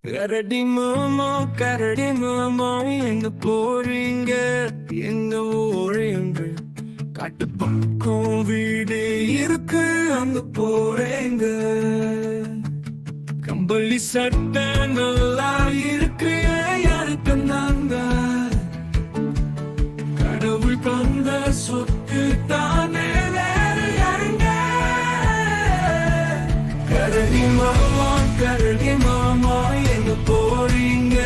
கரடி மாமா கரடி மாமா எங்க போறீங்க எங்க ஊரீங்க காட்டு பக்கம் வீடு இருக்கு அங்க போறேங்க கம்பளி சட்டை நல்லா இருக்கு யாருக்கு நாங்க கடவுள் தந்த சொத்து தானே வேற யாருங்க கரடி மாமா எங்க போறீங்க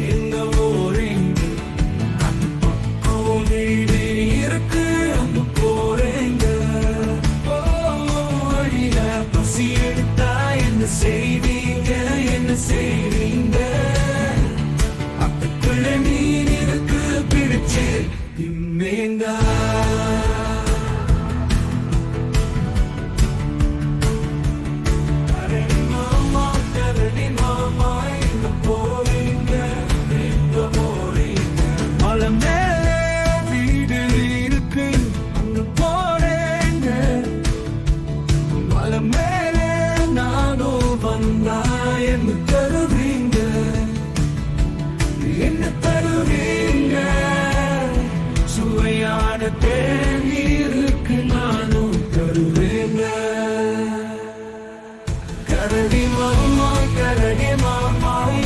எங்க போறீங்க அந்த பக்கம் வீடு இருக்கு அங்க போறேங்க வழியில பசி எடுத்தா என்ன செய்வீங்க என்ன செய்வீங்க அப்பக்குள்ள மீன் இருக்கு பிடிச்சு தின்னேங்க என்ன தருவீங்க சுவையான தேநீருக்கு நானும் தருவேங்க கரடி மாமா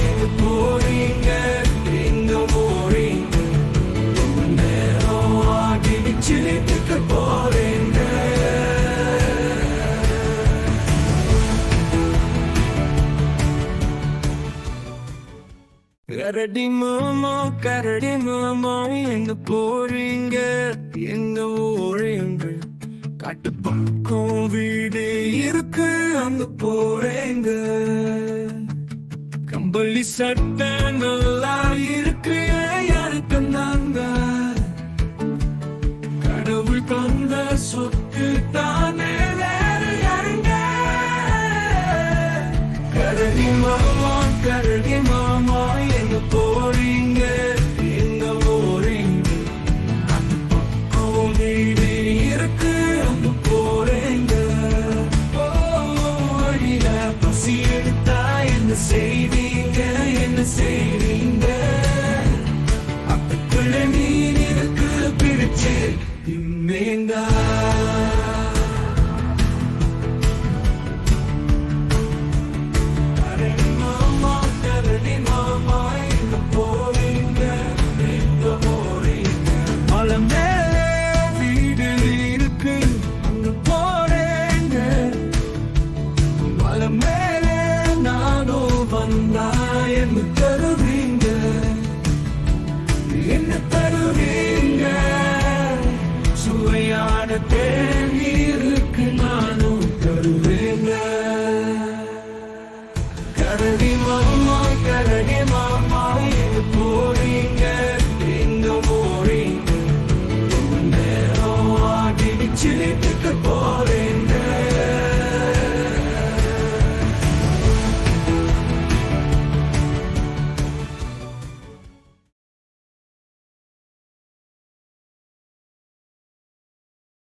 எங்க போறீங்க எங்க போறீங்க நேரம் ஆகிடுச்சு நிற்க போறேங்க கரடி மாமா எங்க போறீங்க எங்க ஊரீங்க காட்டு பக்கம் வீடு இருக்கு அங்க போறேங்க கம்பளி சட்டை நல்லா இருக்கு யாருக்கு நாங்க கடவுள் தந்த சொத்து தானே வேற யாருங்க கரடி மாமா எங்க போறீங்க எங்க போறீங்க அந்த பக்கம் வீடு இருக்கு அங்க போறேங்க வழியில பசி எடுத்தா என்ன செய்வீங்க என்ன செய்வீங்க